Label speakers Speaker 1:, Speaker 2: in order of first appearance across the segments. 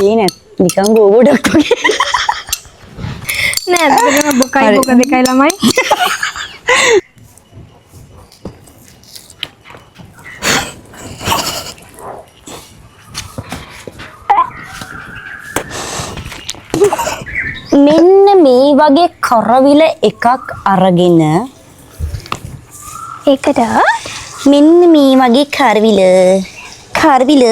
Speaker 1: ඒ නෑ නිකන් ගෝගොඩක් වගේ.
Speaker 2: නෑ ඒක බොකයි බොක දෙකයි ළමයි.
Speaker 1: මෙන්න මේ වගේ කරවිල එකක් අරගෙන
Speaker 2: ඒකට
Speaker 1: මෙන්න මේ වගේ කරවිල
Speaker 2: කරවිල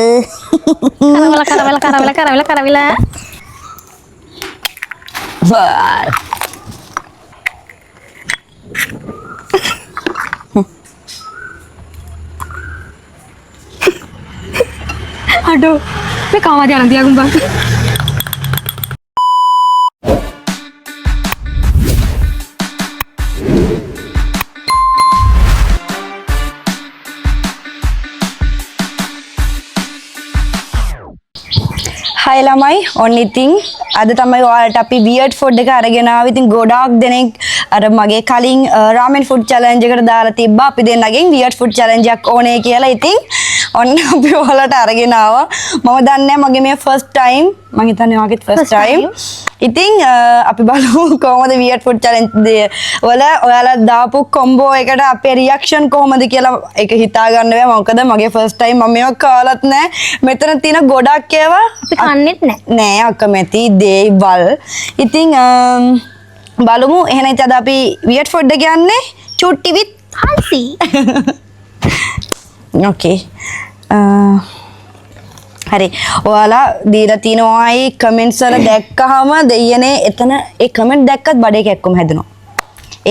Speaker 2: aduh ini kamu aja nanti aku bang.
Speaker 1: Hai lamai on ඉතින් අද තමයි ඔයාලට අපි weird food එක අරගෙන ආවේ. ඉතින් ගොඩාක් දෙනෙක් අර මගේ කලින් ramen food challenge එකට දාලා තිබ්බා අපි දෙන්නගෙන් weird food challenge එකක් ඕනේ කියලා. ඉතින් ඔන්න අපි ඔයාලට අරගෙන ආවා. මම දන්නේ මගේ මේ first time මම හිතන්නේ ඔයාගේත් first time. ඉතින් අපි බලමු කොහොමද weird food challenge වල ඔයාලා දාපු combo එකට අපේ reaction කොහොමද කියලා ඒක හිතා ගන්න බෑ. මොකද මගේ first time මම මේක කාලත් නෑ. මෙතන තියෙන ගොඩක් ඒවා
Speaker 2: අපි කන්නෙත්
Speaker 1: නෑ අකමැති දේවල්. ඉතින් බලමු එහෙනම් ඉතින් අද අපි weird food එක යන්නේ චුට්ටි with
Speaker 2: Hansi.
Speaker 1: okay. හරි ඔයාලා දීලා තිනවායි කමෙන්ට්ස් වල දැක්කහම දෙයනේ එතන ඒ කමෙන්ට් දැක්කත් බඩේ කැක්කම හැදෙනවා.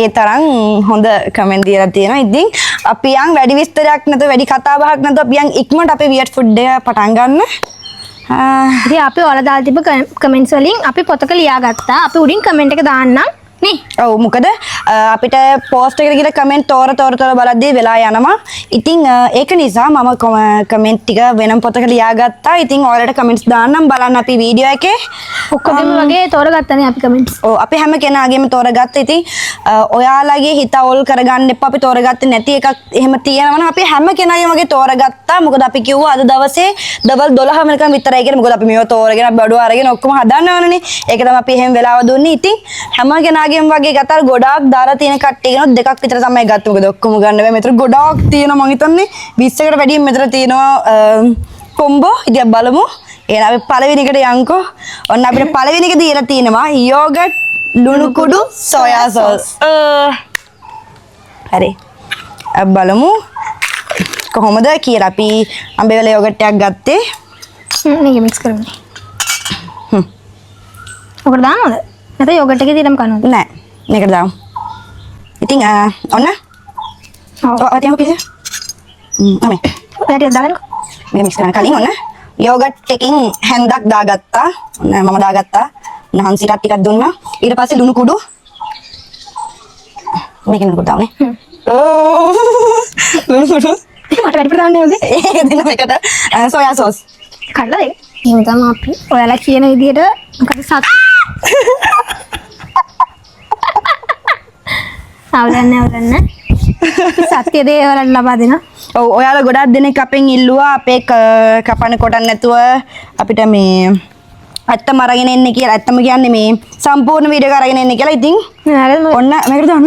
Speaker 1: ඒ තරම් හොඳ කමෙන්ට් දීලා තියෙනවා. ඉතින් අපි යන් වැඩි විස්තරයක් නැතුව වැඩි කතා බහක් නැතුව අපි යන් ඉක්මනට අපේ weird food එක පටන් ගන්න.
Speaker 2: ඉතින් අපි ඔයාලා දාලා තිබ්බ කමෙන්ට්ස් වලින් අපි පොතක ලියාගත්තා. අපි උඩින් කමෙන්ට් එක දාන්නම් නේ.
Speaker 1: ඔව් මොකද අපිට පෝස්ට් එකට ගිහලා කමෙන්ට් තෝර බලද්දී වෙලා යනවා. ඉතින් ඒක නිසා මම කමෙන්ට් ටික වෙනම පොතක ලියාගත්තා. ඉතින් ඔයාලට කමෙන්ට්ස් දාන්නම් බලන්න අපි වීඩියෝ එකේ.
Speaker 2: ඔක්කොගෙම වගේ තෝරගත්තනේ අපි කමෙන්ට්ස්.
Speaker 1: ඔව් අපි හැම කෙනාගේම තෝරගත්තා. ඉතින් ඔයාලගේ හිත අවුල් කරගන්න එපා. අපි තෝරගත්තේ නැති එකක් එහෙම තියෙනවනම් අපි හැම කෙනාගේම වගේ තෝරගත්තා. මොකද අපි කිව්වා අද දවසේ දවල් 12 වෙනකම් විතරයි කියලා. මොකද අපි මේව තෝරගෙන අපි බඩුව අරගෙන ඔක්කොම හදන්න ඕනනේ. ඒක තමයි අපි එහෙම වෙලාව දුන්නේ. ඉතින් හැම කෙනාගේම වගේ ගත්තා ගොඩාක් දාලා තියෙන කට්ටියගෙනුත් දෙකක් විතර තමයි ගත්තේ. මොකද ඔක්කොම ගන්න බෑ. මෙතන ගොඩාක් තියෙනවා මං හිතන්නේ 20කට වැඩිය මෙතන තියෙනවා කොම්බෝ. ඉතින් බලමු. එහෙනම් අපි පළවෙනි එකට යන්කෝ. ඔන්න අපිට පළවෙනි එක දීලා තියෙනවා යෝගට් ලුණු කුඩු සෝයා සෝස්. හරි. අපි බලමු කොහොමද කියලා. අපි අඹේවල යෝගට් එකක් ගත්තේ.
Speaker 2: මේක මික්ස් කරමු. ඔකට දාන්නවද? නැත්නම් යෝගට් එකේ දීලම කනවද?
Speaker 1: නෑ. මේකට දාමු. ඉතින් ඔන්න. ඔව් අතියම පිට. අමේ.
Speaker 2: ඔයාට දාගන්නකෝ.
Speaker 1: මේක මික්ස් කරන්න කලින් ඔන්න යෝගට් එකකින් හැන්දක් දාගත්තා. ඔන්න මම දාගත්තා. නහන්සිටත් ටිකක් දුන්නා. ඊට පස්සේ ලුණු කුඩු. මේක නුකුඩු දාන්නේ. ලුණු කුඩු.
Speaker 2: මට වැඩි ප්‍රදාන්නේ නැද්ද?
Speaker 1: ඒක දෙන්න මේකට සෝයා සෝස්.
Speaker 2: කඩලා දෙන්න. එහෙනම් තමයි අපි ඔයාලා කියන විදිහට මොකද සත්. අවුලන්නේ. සත්‍ය දේ ඔයාලට ලබා දෙනවා.
Speaker 1: ඔව් ඔයාලා ගොඩාක් දෙනෙක් අපෙන් ඉල්ලුවා අපේ කපන කොටන්න නැතුව අපිට මේ ඇත්තම අරගෙන එන්න කියලා. ඇත්තම කියන්නේ මේ සම්පූර්ණ වීඩියෝ එක අරගෙන එන්න කියලා. ඉතින් ඔන්න මේකට දාන්න.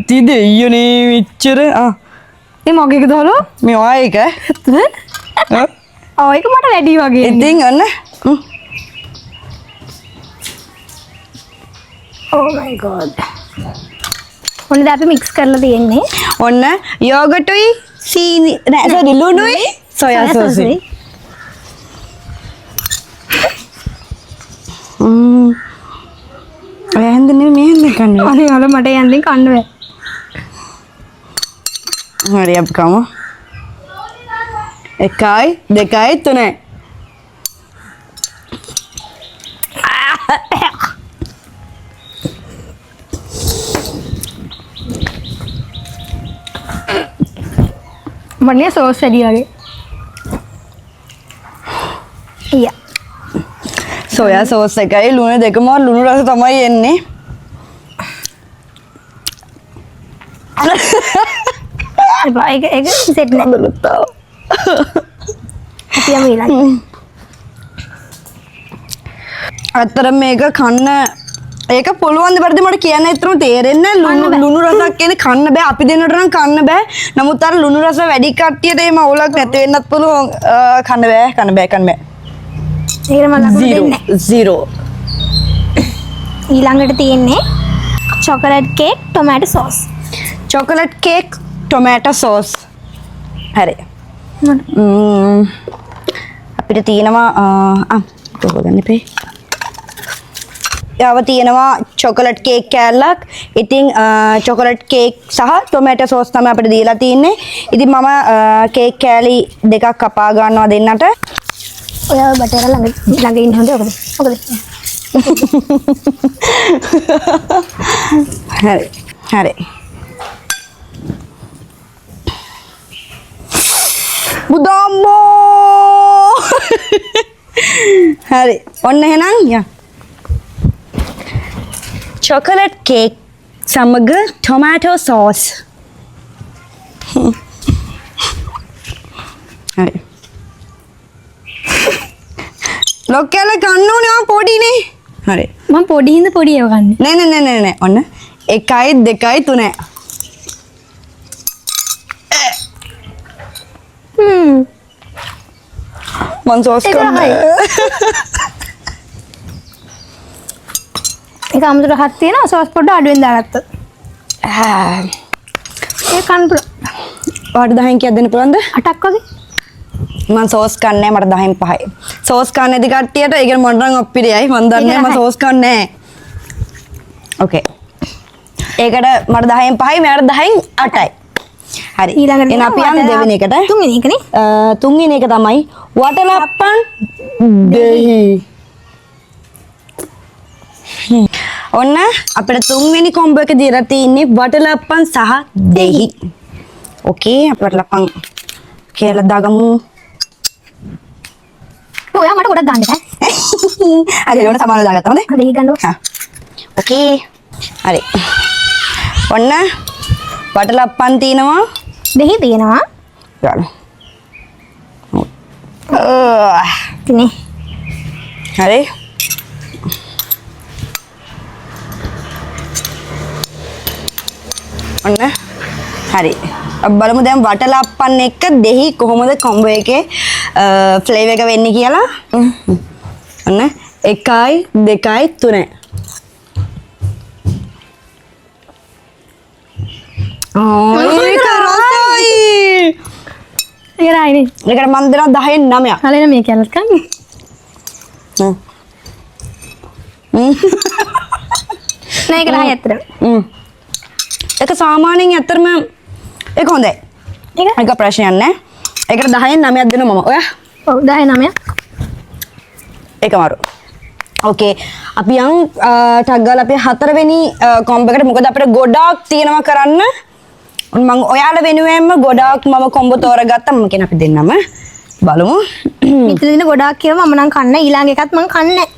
Speaker 1: තිදෙයියනේ මෙච්චර.
Speaker 2: මේ මොකේද දාලා?
Speaker 1: මේ ඔය එක.
Speaker 2: ඔය එක මට වැඩි වගේ.
Speaker 1: ඉතින් ඔන්න.
Speaker 2: Oh my god. ඔන්න දැන් අපි මික්ස් කරලා තියෙන්නේ.
Speaker 1: ඔන්න යෝගටුයි සීනි නෑ සෝරි ලුණුයි සෝයා සෝසුයි. ඔය හන්දනේ මේ හන්ද කන්නේ.
Speaker 2: අනේ අර මට යන්නේ කන්න බෑ.
Speaker 1: හරි අපි කමු. 1 2 3
Speaker 2: මන්නේ සෝස් වැඩි වගේ. යා.
Speaker 1: සෝයා සෝස් එකයි ලුණු දෙකම ලුණු රස තමයි එන්නේ.
Speaker 2: ඒක සෙට් නෑ. අපි යමු ඊළඟ.
Speaker 1: අතර මේක කන්න ඒක පුළුවන් දෙපරදි මට කියන්න ඇත්තටම තේරෙන්නේ නැහැ. ලුණු රසක් කියන්නේ කන්න බෑ. අපි දෙන්නට නම් කන්න බෑ. නමුත් අර ලුණු රස වැඩි කට්ටියට එහෙම අවුලක් නැති වෙන්නත් පුළුවන්. කන්න බෑ.
Speaker 2: ඒකට මම ලකුණු දෙන්නේ.
Speaker 1: 0.
Speaker 2: ඊළඟට තියෙන්නේ chocolate cake tomato sauce.
Speaker 1: chocolate cake tomato sauce. හරි. අපිට තියෙනවා කොහොමද ඉපේ? යාව තියෙනවා chocolate cake කෑල්ලක්. ඉතින් chocolate cake සහ tomato sauce තමයි අපිට දීලා තියෙන්නේ. ඉතින් මම cake කෑලි දෙකක් කපා ගන්නවා දෙන්නට.
Speaker 2: ඔයා බටර ළඟ ඉන්න හොඳ ඔකද?
Speaker 1: හරි. බුදම්මෝ. හරි. ඔන්න එහෙනම් යා. chocolate cake සමග tomato sauce. හරි. ලොක්කල කන්න ඕනේ ආ පොඩිනේ. හරි.
Speaker 2: මම පොඩි හින්දා පොඩි ඒවා කන්නේ.
Speaker 1: නෑ. ඔන්න 1 2 3. මං සෝස් කරන්නේ.
Speaker 2: ඒක අමුතුට හත් තියෙනවා සෝස් පොඩ්ඩ අඩුවෙන් දාගත්තා. ඒ කන්න පුළුවන්.
Speaker 1: වාට 10න් කීයක් දෙන්න පුළුවන්ද?
Speaker 2: 8ක් වගේ.
Speaker 1: මම සෝස් කන්නේ මට 10න් 5යි. සෝස් කන්නේ නැති කට්ටියට ඒක මට නම් ඔප්පිරියයි. මම දන්නේ මම සෝස් කන්නේ නැහැ. ඕකේ. ඒකට මට 10න් 5යි මෙයාට 10න් 8යි. හරි.
Speaker 2: ඊළඟට
Speaker 1: එහෙනම් අපි යන්නේ දෙවෙනි එකට.
Speaker 2: තුන්වෙනි එකනේ.
Speaker 1: තුන්වෙනි එක තමයි වටලප්පන් දෙහි. ඔන්න අපිට තුන්වෙනි කොම්බෝ එක දීලා තියෙන්නේ වටලප්පන් සහ දෙහි. ඕකේ අපි වටලප්පන් කියලා දාගමු.
Speaker 2: ඔයා මට ගොඩක් ගන්න බෑ.
Speaker 1: හරි ඔන්න සමානව දාගත්තා හොඳේ.
Speaker 2: දෙහි ගන්නවා.
Speaker 1: ඕකේ. හරි. ඔන්න වටලප්පන් තියෙනවා.
Speaker 2: දෙහි තියෙනවා.
Speaker 1: ගන්න.
Speaker 2: තිනේ.
Speaker 1: හරි. ඔන්න හරි. බලමු දැන් වටලප්පන් එක්ක දෙහි කොහොමද කොම්බෝ එකේ ෆ්ලේවර් එක වෙන්නේ කියලා. ඔන්න 1 2 3. ඒක රසයි.
Speaker 2: ඒකයි.
Speaker 1: ඒකට මන් දෙනවා 10න් 9ක්.
Speaker 2: හලෙන මේ කැලත් කන්නේ. නෑ ඒක 10 ඇත්තට.
Speaker 1: ඒක සාමාන්‍යයෙන් ඇත්තටම ඒක හොඳයි. ඒක ප්‍රශ්නයක් නෑ. ඒකට 10න් 9ක් දෙනවා මම. ඔයා?
Speaker 2: ඔව් 10 9ක්.
Speaker 1: ඒක මාරු. ඕකේ. අපි යන් ටග් ගාලා අපි හතරවෙනි කොම්බෝ එකට මොකද අපිට ගොඩාක් තියෙනවා කරන්න. මම ඔයාලා වෙනුවෙන්ම ගොඩාක් මම කොම්බෝ තෝරගත්තා. මම කියන අපි දෙන්නම බලමු.
Speaker 2: මෙතන දින ගොඩාක් කියව මම නම් කන්න ඊළඟ එකත් මම කන්නේ.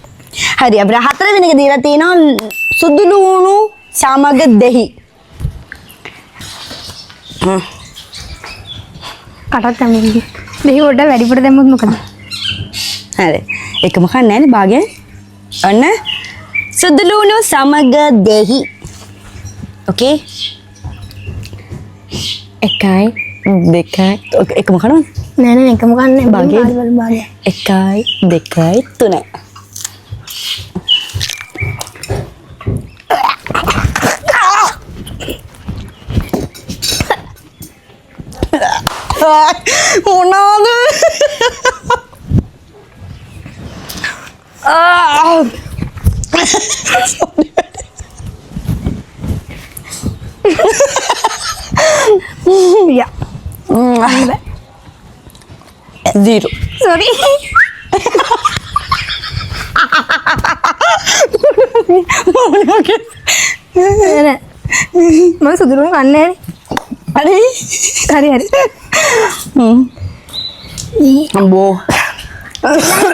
Speaker 1: හරි අපිට හතරවෙනි එක දීලා තියෙනවා සුදු ලුණු සමග දෙහි.
Speaker 2: කටත් තමයි. දෙහි වඩ වැඩිපුර දැම්මොත් මොකද?
Speaker 1: හරි. එකම කන්නේ නැනේ භාගයෙන්. ඔන්න සුදු ලුණු සමග දෙහි. ඕකේ. 1 2 එකම කනවා.
Speaker 2: නෑ එකම කන්නේ.
Speaker 1: භාගයෙන්. 1 2 3. මොනවාද?
Speaker 2: Ya.
Speaker 1: 0.
Speaker 2: Sorry. මම සුදුරුම කන්නේ
Speaker 1: හරි.
Speaker 2: හරි.
Speaker 1: අම්බෝ.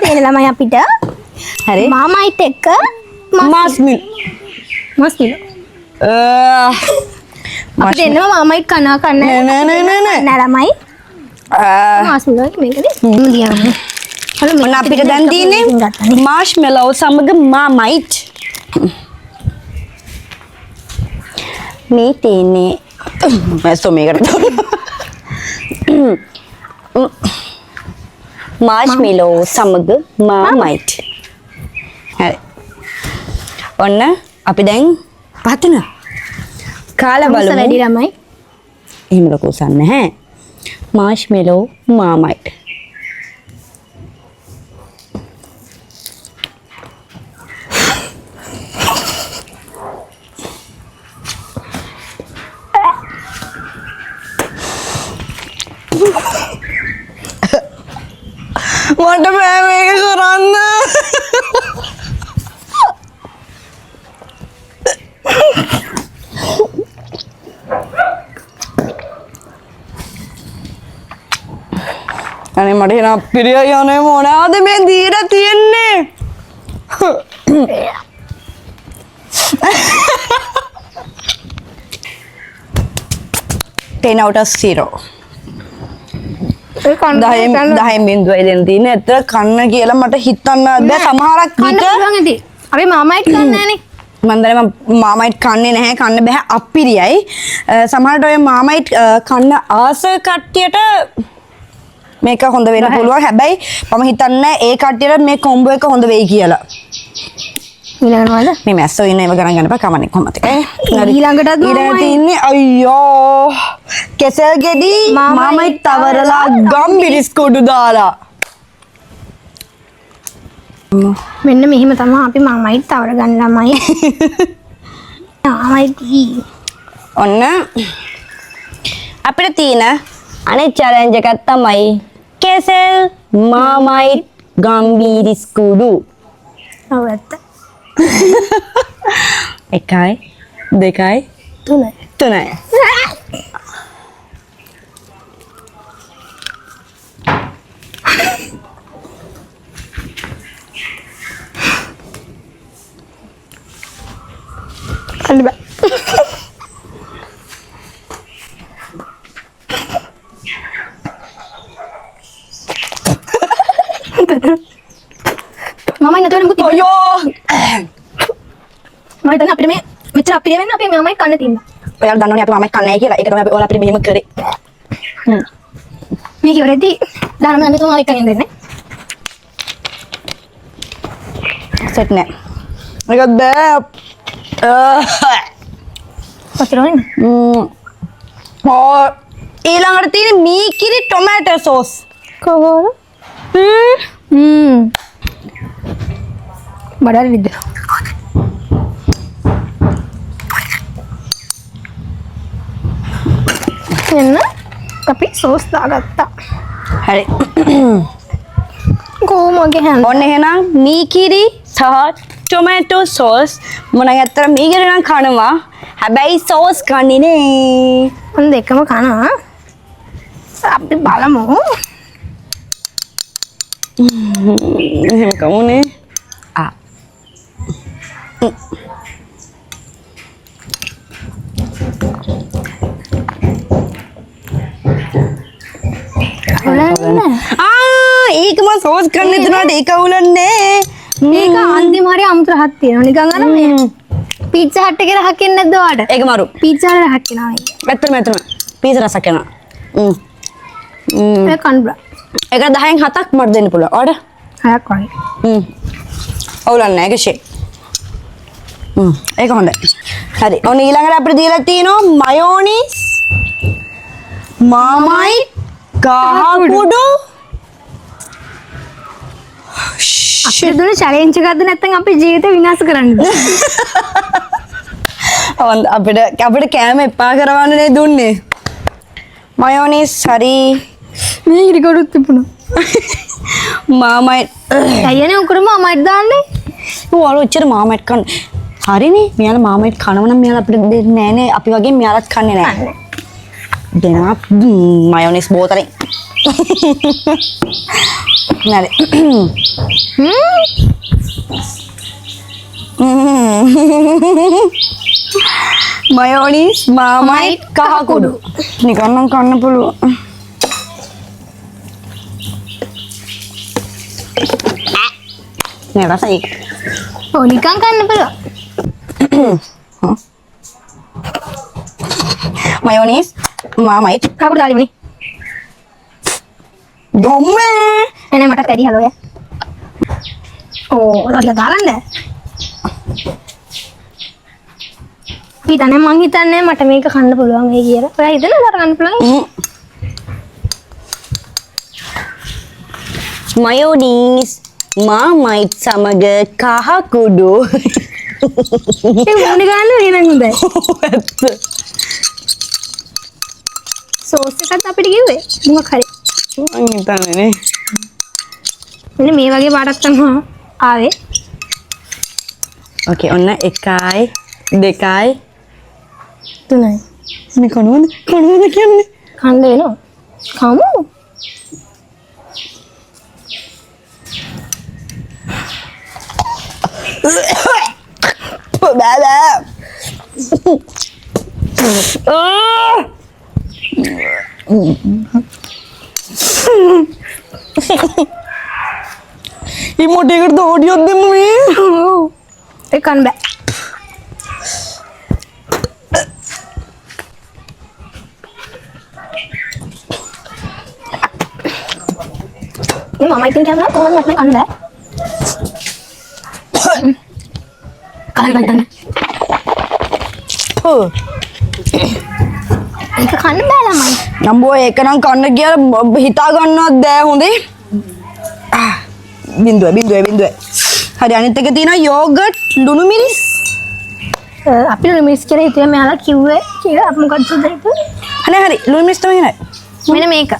Speaker 2: තියෙන ළමයි අපිට
Speaker 1: හරි.
Speaker 2: මාමයිට් එක්ක
Speaker 1: මාස් මිල්.
Speaker 2: මස් කිලෝ. අපිට එන්නවා මාමයිට් කනවා කන්නේ.
Speaker 1: නෑ.
Speaker 2: නෑ ළමයි. මාස් මිල් මේකනේ.
Speaker 1: ඔන්න අපිට දැන් තියෙන්නේ මාෂ්මෙලෝ සමග මාමයිට්. මේ තියෙන්නේ මැස්සෝ මේකට මාෂ්මෙලෝ සමග මාමයිට්. හරි. ඔන්න අපි දැන් පතන කාලා බලමු.
Speaker 2: වැඩි ළමයි.
Speaker 1: එහෙම ලොකු උසන් නැහැ. මාෂ්මෙලෝ මාමයිට්. මට බෑ මේක කරන්න. අනේ මට එන අපිරිය යන්නේ මොනවද මේ දීලා තියන්නේ? 10 out of 0.
Speaker 2: ඒ කන්න
Speaker 1: 10 බින්දුවයි දෙන්න තියෙන්නේ. ඇත්තට කන්න කියලා මට හිතන්න බෑ. සමහරක්
Speaker 2: කන්න
Speaker 1: විට
Speaker 2: පුළුවන් ඇති. අපි මාමයිට් කන්නේ නැහනේ.
Speaker 1: මම දන්නේ මම මාමයිට් කන්නේ නැහැ. කන්න බෑ අප්පිරියයි. සමහරට ඔය මාමයිට් කන්න ආස කට්ටියට මේක හොඳ වෙන්න පුළුවන්. හැබැයි මම හිතන්නේ ඒ කට්ටියට මේ කොම්බෝ එක හොඳ වෙයි කියලා.
Speaker 2: ඊළඟට මොකද?
Speaker 1: මේ මැස්සෝ ඉන්න ඒව ගණන් ගන්න එපා කමන්නේ කොහමද?
Speaker 2: ඊළඟටත්
Speaker 1: ඊළඟ තින්නේ අයියෝ කෙසල් ගෙඩි මාමයිට් තවරලා ගම්බිරිස් කුඩු දාලා.
Speaker 2: මෙන්න මෙහිම තමයි අපි මාමයිට් තවර ගන්න ළමයි. මාමයිට්
Speaker 1: ඔන්න අපිට තියෙන අනෙක් චැලෙන්ජ් එකක් තමයි කෙසල් මාමයිට් ගම්බිරිස් කුඩු.
Speaker 2: ඔව් ඇත්ත.
Speaker 1: 1 2
Speaker 2: තුනයි.
Speaker 1: 3.
Speaker 2: කන්න බෑ. මාමයි නතර මුත්
Speaker 1: අයියෝ
Speaker 2: මම හිතන්නේ අපිට මේ මෙච්චර අපිරිය වෙන්න අපි මාමයි කන්න තියෙනවා.
Speaker 1: ඔයාලා දන්නවනේ අපි මාමයිට් කන්නේ නැහැ කියලා. ඒක තමයි අපි ඔයාලා අපිට මෙහෙම කරේ.
Speaker 2: මේක ඉවරෙද්දි දානම යන්න තුමා එකෙන් දෙන්නේ.
Speaker 1: සෙට් නෑ. මේක බෑ.
Speaker 2: පතරෝනේ.
Speaker 1: ඊළඟට තියෙන මීකිරි ටොමැටෝ සෝස්.
Speaker 2: කොහොමද? බඩල් විද්ද. එන්න අපි සෝස් දාගත්තා.
Speaker 1: හරි.
Speaker 2: කොහොමගේ හැන්ද?
Speaker 1: ඔන්න එහෙනම් මීකිරි සහ ටොමැටෝ සෝස් මොන ඇත්තට මීකිරි නම් කනවා. හැබැයි සෝස් කන්නේ නේ.
Speaker 2: මම දෙකම කනවා. අපි බලමු.
Speaker 1: එහෙම කමුනේ. ඒක මම සෝස් කරන්න හිතනවාට ඒක අවුලන්නේ.
Speaker 2: මේක අන්තිම හරිය අමුතු රහක් තියෙනවා. නිකන් අර මේ පීට්සා හට් එකේ රහක් එන්නේ නැද්ද ඔයාලට?
Speaker 1: ඒක මරු.
Speaker 2: පීට්සා වල රහක් එනවා මේක.
Speaker 1: ඇත්තම පීසා රසක් යනවා.
Speaker 2: මේක කන්න බෑ.
Speaker 1: ඒක 10න් 7ක් මට දෙන්න පුළුවන්. ඔයාලට?
Speaker 2: 6ක් වගේ.
Speaker 1: අවුලන්නේ නැහැ කිෂේ. ඒක හොඳයි. හරි. ඔන්න ඊළඟට අපිට දීලා තියෙනවා මයෝනිස් මාමයිට් කහකුඩු.
Speaker 2: අපිට දුන්න චැලෙන්ජ් එකක්ද නැත්නම් අපේ ජීවිතේ විනාශ කරන්නද?
Speaker 1: අපිට කෑම එපා කරවන්නනේ දුන්නේ. මයෝනිස් හරි.
Speaker 2: මේ ඉරිකොඩුත් තිබුණා.
Speaker 1: මාමයිට්
Speaker 2: අයියනේ උකරම මාමයිට් දාන්නේ.
Speaker 1: ඔයාලා උච්චර මාමයිට් කන්න. හරිනේ. මෙයාලා මාමයිට් කනවනම් මෙයාලා අපිට දෙන්නේ නැහනේ. අපි වගේ මෙයාලත් කන්නේ නැහැ. දෙනවා මයෝනිස් බෝතලේ. නෑ. මයෝනිස් මාමයිට් කහකුඩු. නිකන් නම් කන්න පුළුවන්. නේ රසයි.
Speaker 2: ඔව් නිකන් කන්න පුළුවන්.
Speaker 1: මයෝනීස් මාමයි.
Speaker 2: කවුරුද ආලිමනේ?
Speaker 1: ගොම්මේ.
Speaker 2: එනේ මට කැඩි හලෝ යා. ඕ ඔයාලා දාගන්න. හිතන්නේ මං හිතන්නේ මට මේක කන්න පුළුවන් වෙයි කියලා. ඔයා හිතනවද මට කන්න පුළුවන්?
Speaker 1: මයෝනීස් මාමයිත් සමග කහ කුඩු.
Speaker 2: ඒ මොන්නේ ගන්න නේද හොඳයි.
Speaker 1: ඇත්ත.
Speaker 2: සෝස් එකත් අපිට කිව්වේ මොකක් හරි.
Speaker 1: මං හිතන්නේ නේ.
Speaker 2: මෙන්න මේ වගේ පාටක් තමයි ආවේ.
Speaker 1: ඕකේ ඔන්න 1යි 2යි
Speaker 2: 3යි.
Speaker 1: මේ කොනවද කියන්නේ?
Speaker 2: කන්න වෙනවා. කමු.
Speaker 1: බෑ. ඉමෝටේකට ඕඩියෝ දෙමු මේ.
Speaker 2: ඒ කන්න බෑ. ini mama itin kamera teman mak anda kalian bantan ඒක කන්න බෑ ළමයි
Speaker 1: නම්බෝ ඒක නම් කන්න කියලා හිතා ගන්නවත් බෑ හොඳේ බින්දුව හරි අනිත් එක තියෙනවා යෝගට් ලුණු මිරිස්
Speaker 2: අපි ලුණු මිරිස් කියලා හිතුවේ මෙයාලා කිව්වේ කියලා අපි මොකක්ද දෙන්නේ
Speaker 1: අනේ හරි ලුණු මිරිස් තමයි නේද
Speaker 2: මෙන්න මේක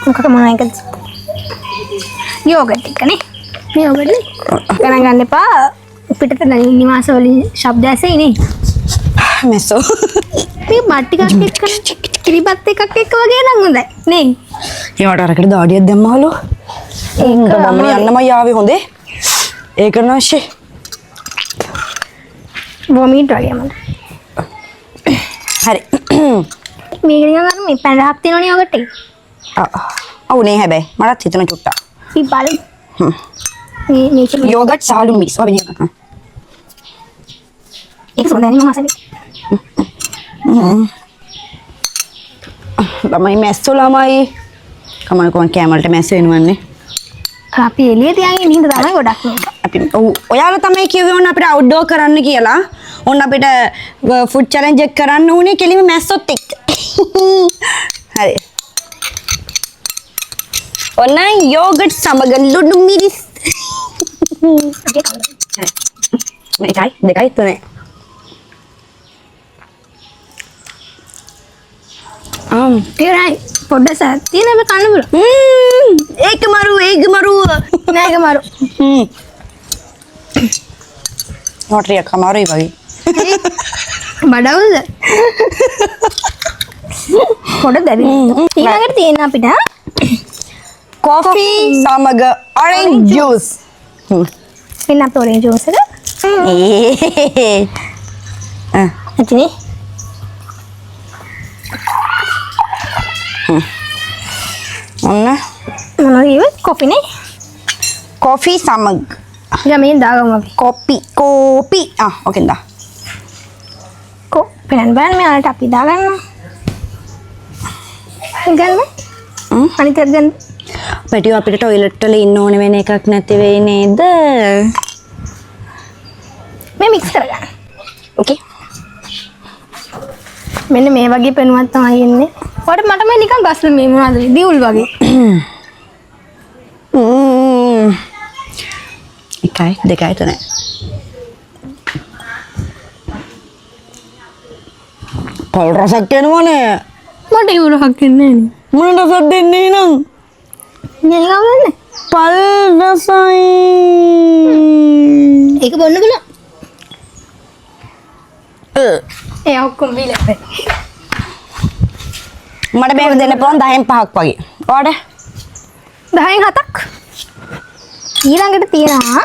Speaker 2: මොකක්ද මොනවද යෝගට් එකනේ මේ යෝගට් ගණන් ගන්න එපා පිටත නිවාස වලින් ශබ්ද ඇසෙයිනේ
Speaker 1: මෙසෝ
Speaker 2: මේ මට් ටිකක් එක්ක කිරිබත් එකක් එක්ක වගේ නම් හොඳයි නේ
Speaker 1: ඒවට අරකට දාඩියක් දැම්මහලු ඒක මම යන්නම යාවේ හොඳේ ඒක නැෂේ
Speaker 2: වොමිට් වගේ මම
Speaker 1: හරි
Speaker 2: මේක නිකන් අර මේ පැනහක් තියෙනවනේ යෝගට් එක
Speaker 1: ඔව් නේ හැබැයි මටත් හිතන චුට්ටක්
Speaker 2: අපි බලමු මේක
Speaker 1: යෝගට් සහ ලුණු මිරිස් වගේ
Speaker 2: ඒක සොඳයි මම අසන්නේ
Speaker 1: ළමයි මැස්සෝ ළමයි කමන කොහොම කැමරට මැස්ස වෙනවන්නේ
Speaker 2: අපි එළිය තියාගෙන ඉන්න තමයි ගොඩක් මේක
Speaker 1: අපි ඔව් ඔයාලා තමයි කිව්වේ ඕන අපිට අවුට්ඩෝර් කරන්න කියලා ඕන අපිට ෆුඩ් චැලෙන්ජ් එක කරන්න උනේ කෙලිම මැස්සොත් එක්ක හරි ඔන්න යෝගට් සමග ලුණු මිරිස් එකයි දෙකයි තුනයි
Speaker 2: ඒරයි පොඩ්ඩක් සත් තියෙන මේ කන්න පුළුවන්
Speaker 1: ඒක මරු
Speaker 2: නෑ ඒක මරු
Speaker 1: නොටරියක් අමාරුයි වගේ
Speaker 2: බඩවුල්ද පොඩ දැවි ඊළඟට තියෙන අපිට
Speaker 1: කොෆි සමග ඔරෙන්ජ් ජූස්
Speaker 2: මෙන්න අපේ ඔරෙන්ජ් ජූස් එක ඇතිනේ
Speaker 1: ඔන්න
Speaker 2: මොනවද කිව්වේ කොෆිනේ
Speaker 1: කොෆි සමග
Speaker 2: ගමේ දාගමු අපි
Speaker 1: කොපි ඕකෙන් දා
Speaker 2: පෙනන් බලන්න මෙයාලට අපි දාගන්න ගන්න අනිත් එක ගන්න
Speaker 1: පැටියෝ අපිට ටොයිලට් වල ඉන්න ඕන වෙන එකක් නැති වෙයි නේද
Speaker 2: මේ මික්ස් කරගන්න
Speaker 1: ඕකේ
Speaker 2: මෙන්න මේ වගේ පෙනුමක් තමයි එන්නේ ඔයාලට මට මේ නිකන් ගස්ල මේ මොනවද දියුල් වගේ
Speaker 1: එකයි දෙකයි තුනයි පල් රසක් එනවනේ
Speaker 2: මට ඒ උරහක් එන්නේ
Speaker 1: මොන රසක් දෙන්නේ නම්
Speaker 2: නෑ නිකන් බලන්න
Speaker 1: පල් රසයි
Speaker 2: ඒක බොන්න පුළුවන් ඒ ඔක්කොම බීලා
Speaker 1: මට මේක දෙන්න පුළුවන් 10න් 5ක් වගේ ඔයාට
Speaker 2: 10න් 7ක් ඊළඟට තියෙනවා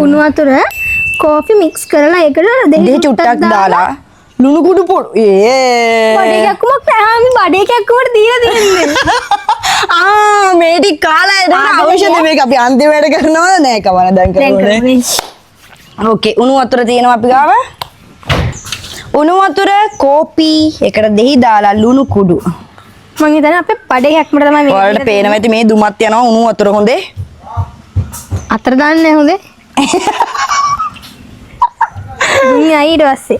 Speaker 2: උණු වතුර කෝෆි මික්ස් කරලා ඒකට
Speaker 1: දෙහි චුට්ටක් දාලා ලුණු කුඩු පොඩු
Speaker 2: බඩේ කැක්කුමක් නැහැ බඩේ කැක්කුමට දීලා තියෙන්නේ
Speaker 1: මේටි කාලා එතකොට අවශ්‍යද මේක අපි අන්තිමට කරනවද නෑ කවන දැන් කරන්නේ. ඕකේ උණු වතුර තියෙනවා අපි ගාව. උණු වතුර කෝපි එකට දෙහි දාලා ලුණු කුඩු.
Speaker 2: මං හිතන්නේ අපේ බඩේ හැක්මට තමයි මේ.
Speaker 1: ඔයාලට පේනවා ඇති මේ දුමත් යනවා උණු වතුර හොඳේ.
Speaker 2: අතර දාන්නේ හොඳේ. ඉන්නේ අය ඊට පස්සේ.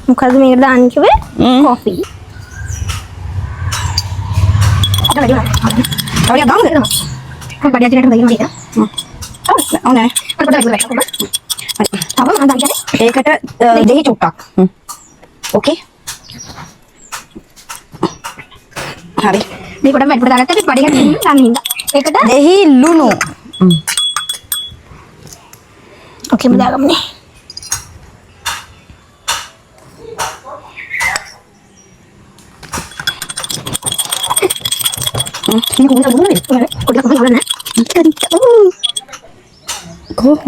Speaker 2: මොකද මේකට දාන්න කිව්වේ? කෝපි.
Speaker 1: ඔය දාන්න.
Speaker 2: බඩේ ඇතුලට දෙන්න ඕනේ.
Speaker 1: ඕනේ.
Speaker 2: තව මම දාන්නේ.
Speaker 1: ඒකට දෙහි චුට්ටක්. ඕකේ. හරි.
Speaker 2: මේ කොට වැඩ දාගත්තා අපි බඩේ හැක්මට දාන්න හින්දා. ඒකට
Speaker 1: දෙහි ලුණු.
Speaker 2: ඕකේ මම දාගන්නේ.
Speaker 1: මේක උඩට දුන්නේ.
Speaker 2: කොට කොහොමද නෑ?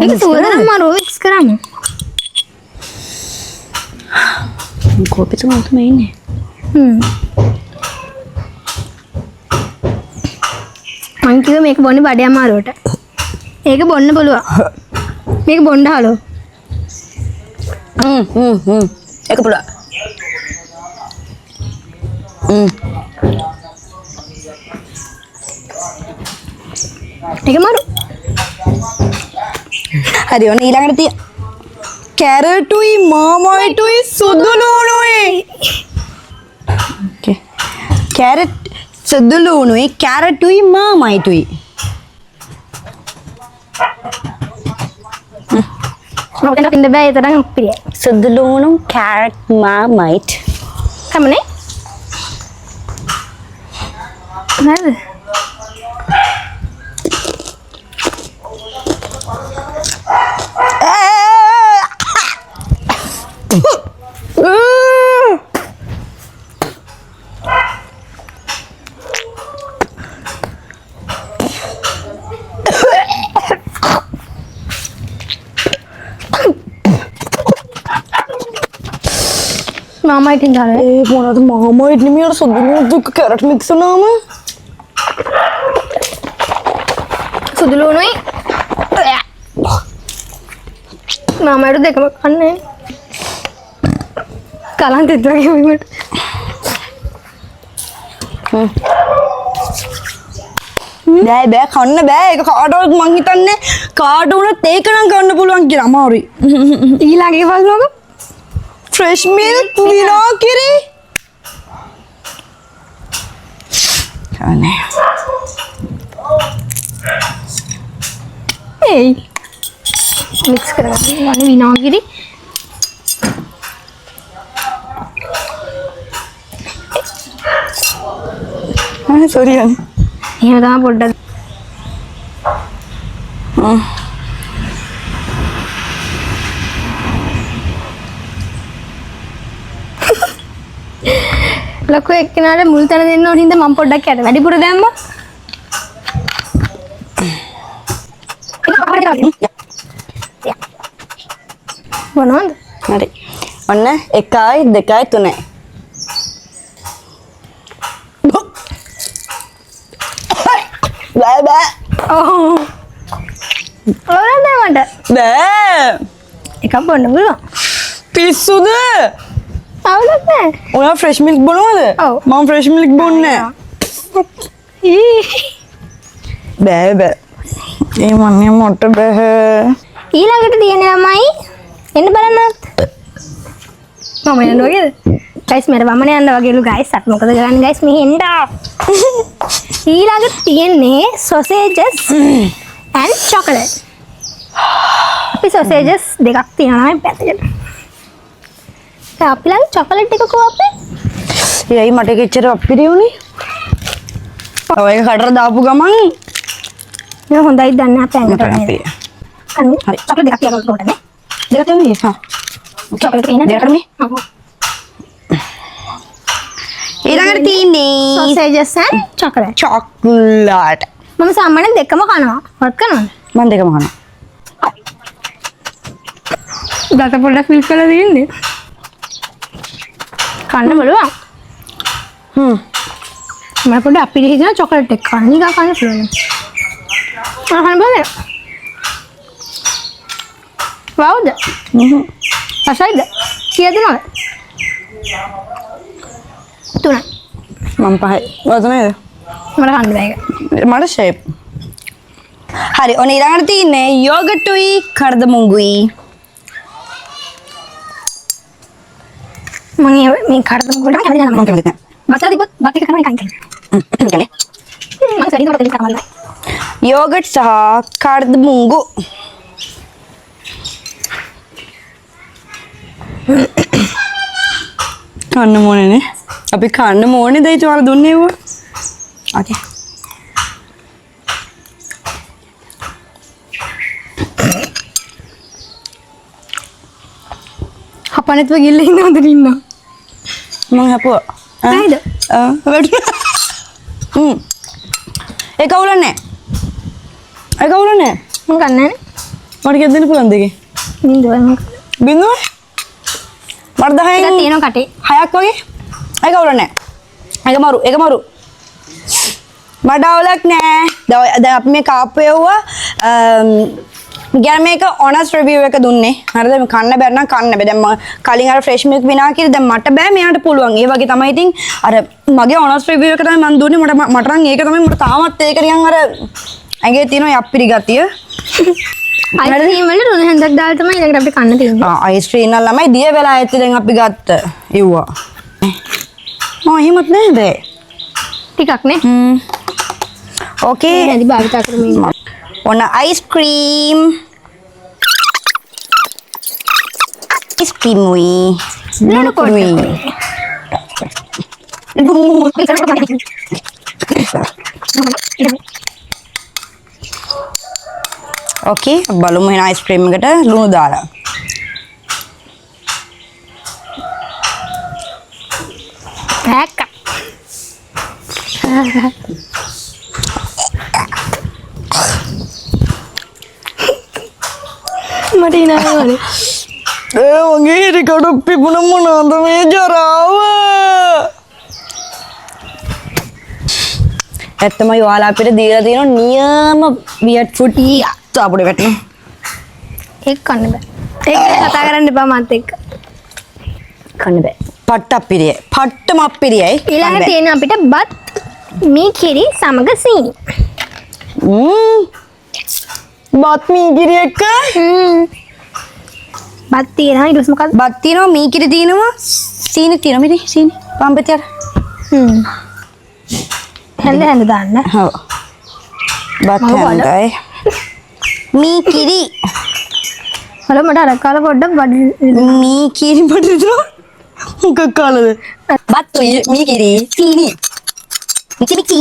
Speaker 2: ඒක සුවඳ මම රෝවික්ස් කරාම.
Speaker 1: කෝපි තුමයි ඉන්නේ.
Speaker 2: මං කිව්වේ මේක බොන්නේ බඩේ අමාරුවට. ඒක බොන්න පුළුවන්. මේක බොන්න හලෝ.
Speaker 1: ඒක පුළුවන්.
Speaker 2: ඒක මාරු.
Speaker 1: හරි ඔන්න ඊළඟට තිය. කැරටුයි මාමයිටුයි සුදු ලුණුයි. ඕකේ. කැරට් සුදු ලුණුයි කැරටුයි මාමයිටුයි.
Speaker 2: මොකද ඉන්න බෑ ඒ තරම් ප්‍රියයි.
Speaker 1: සුදු ලුණු කැරට් මාමයිට්.
Speaker 2: කමනේ. නේද? මාමයිට ඉඳලා
Speaker 1: ඒ මොනවද මාමයිට් නෙමෙයි අර සුදු ලුණු කැරට් මික්ස් වුණාම
Speaker 2: සුදු ලුණුයි මාමයිට දෙකම කන්නේ කලන්තෙත් වගේ වීමට
Speaker 1: බෑ කන්න බෑ ඒක කාටවත් මං හිතන්නේ කාට වුණත් ඒක නම් ගන්න පුළුවන් කියලා අමාරුයි
Speaker 2: ඊළඟේ බලනකො
Speaker 1: fresh milk විනාකිරි අනේ
Speaker 2: ඒයි මික්ස් කරගන්න ඕනේ විනාගිරි
Speaker 1: sorry
Speaker 2: එහෙම තමයි පොඩ්ඩක් ලොකු එක්කෙනාට මුල් තැන දෙන්න ඕන හින්දා මම පොඩ්ඩක් යට වැඩිපුර දැම්මා. මොනවද?
Speaker 1: හරි. ඔන්න 1යි 2යි 3යි. බෑ.
Speaker 2: ඔව්. ඕනද මට?
Speaker 1: බෑ.
Speaker 2: එකක් බොන්න පුළුවන්.
Speaker 1: පිස්සුද?
Speaker 2: අවුලක් නැහැ.
Speaker 1: ඔයා fresh milk බොනවද?
Speaker 2: ඔව්.
Speaker 1: මම fresh milk බොන්නේ නැහැ. බෑ. ඒ මන්නේ මොට බෑ.
Speaker 2: ඊළඟට තියෙන ළමයි එන්න බලන්නත්. මම යනවා නේද? ගයිස් මට වමන යන්න වගේලු ගයිස් අත් මොකද කරන්නේ ගයිස් මෙහෙ එන්න. ඊළඟට තියෙන්නේ sausages and chocolate. අපි sausages දෙකක් තියනවා මේ පැත්තට. අපි ළඟ chocolate එක කො අපේ?
Speaker 1: ඒයි මට කෙච්චර අපිරිය උනේ. ඔය එක කටර දාපු ගමන්
Speaker 2: මේ හොඳයි දන්නේ අපේ ඇඟට නේද?
Speaker 1: හරි.
Speaker 2: chocolate දෙකක් තියනවා කොහොමද?
Speaker 1: දෙක තමයි. හා.
Speaker 2: chocolate එක
Speaker 1: දෙකටම නේ. ඊළඟට තියෙන්නේ
Speaker 2: sausages and chocolate.
Speaker 1: chocolate.
Speaker 2: මම සාමාන්‍යයෙන් දෙකම කනවා. වත් කරනවද?
Speaker 1: මම දෙකම කනවා.
Speaker 2: දත පොඩ්ඩක් ෆිල් කරලා දෙන්නේ. කන්න බලුවා. මම පොඩ්ඩක් අපිට හිතන චොකලට් එක කන්න නිකන් කන්න පුළුවන්. කන්න බෑ. වවුද? අසයිද? කීයද නේද? 3.
Speaker 1: මම 5යි. ඔය තමයි.
Speaker 2: මට කන්න බෑ ඒක.
Speaker 1: මට ෂේප්. හරි ඔන්න ඊළඟට තියෙන්නේ යෝගට්ටුයි කර්දමුංගුයි.
Speaker 2: මම මේ කඩන කොට කැමති නැහැ.
Speaker 1: මම කැමති නැහැ.
Speaker 2: බතර දීපත් බත් එක කරනවා කයින්. මම සරින් කොට දෙන්න කමන්නේ.
Speaker 1: යෝගට් සහ කර්දමුංගු. කන්න මොනේනේ. අපි කන්න මොනේ දෙයි චෝර දුන්නේ වුණා. ඕකේ.
Speaker 2: හපනෙත්ව ගිල්ල ඉන්න හොඳට ඉන්නවා.
Speaker 1: මං හැපුවා.
Speaker 2: ඇයිද?
Speaker 1: වැටුණා. ඒක අවුලන්නේ. ඒක අවුලන්නේ.
Speaker 2: මම ගන්නෑ නේ.
Speaker 1: මට කියක් දෙන්න පුළුවන් දෙකේ.
Speaker 2: බින්දුවයි මම.
Speaker 1: බින්දුව? මට 10න්
Speaker 2: ටිකක් තියෙනවා කටේ.
Speaker 1: 6ක් වගේ. ඒක අවුලන්නේ. ඒක මරු. මට අවුලක් නෑ. දැන් අපි මේ කාප්පේවුවා ගැන මේක ඔනස් රිවිව් එක දුන්නේ. හරිද? මේ කන්න බැර නම් කන්න බෑ. දැන් මම කලින් අර ෆ්‍රෙෂ් මිල්ක් විනා කියලා දැන් මට බෑ මෙයාට පුළුවන්. ඒ වගේ තමයි ඉතින් අර මගේ ඔනස් රිවිව් එක තමයි මම දුන්නේ. මට නම් ඒක තමයි මට තාමත් ඒක නිකන් අර ඇඟේ තියෙන යප්පිරි ගතිය.
Speaker 2: අයිස්ක්‍රීම් වල රුණ හැන්දක් දාලා තමයි ඊළඟට අපිට කන්න තියෙන්නේ.
Speaker 1: අයිස්ක්‍රීම් නම් ළමයි දිය වෙලා ඇත්ත දැන් අපි ගත්ත. ඉව්වා. එහෙමත් නෑ බෑ.
Speaker 2: ටිකක් නේ.
Speaker 1: ඕකේ.
Speaker 2: නැදි භාවිතා කරමු.
Speaker 1: ඔන්න අයිස්ක්‍රීම්. අයිස්ක්‍රීමුයි.
Speaker 2: ලුණු කොටුයි.
Speaker 1: ඕකේ බලමු එහෙනම් අයිස්ක්‍රීම් එකට ලුණු දාලා.
Speaker 2: පැක්ක. මට ඉනවනේ.
Speaker 1: මගේ හිරිකට පිපුණ මොනවද මේ ජරාව? ඇත්තම ඔයාලා අපිට දීලා තියෙන නියම වියට් ෆුඩ් අපිට වැටෙනවා.
Speaker 2: ඒක කන්න බෑ. ඒක කතා කරන්න එපා මාත් එක්ක.
Speaker 1: කන්න බෑ. පට්ට අප්පිරියයි. පට්ටම අප්පිරියයි.
Speaker 2: ඊළඟ තියෙන අපිට බත් මී කිරි සමග සීනි.
Speaker 1: බත් මී කිරි එක්ක
Speaker 2: බත් තියෙනවා ඊට පස්සේ මොකක්ද?
Speaker 1: බත් තියෙනවා මී කිරි තියෙනවා සීනි තියෙනවා මිදි සීනි පම්පෙතියට.
Speaker 2: හැන්ද දාන්න.
Speaker 1: ඔව්. බත් හැන්දයි. මී කිරි.
Speaker 2: හලෝ මට අර කාලා පොඩ්ඩක්
Speaker 1: මී කිරි මට හිතෙනවා මොකක් කාලද? බත් මී කිරි සීනි. මිචිමිචි.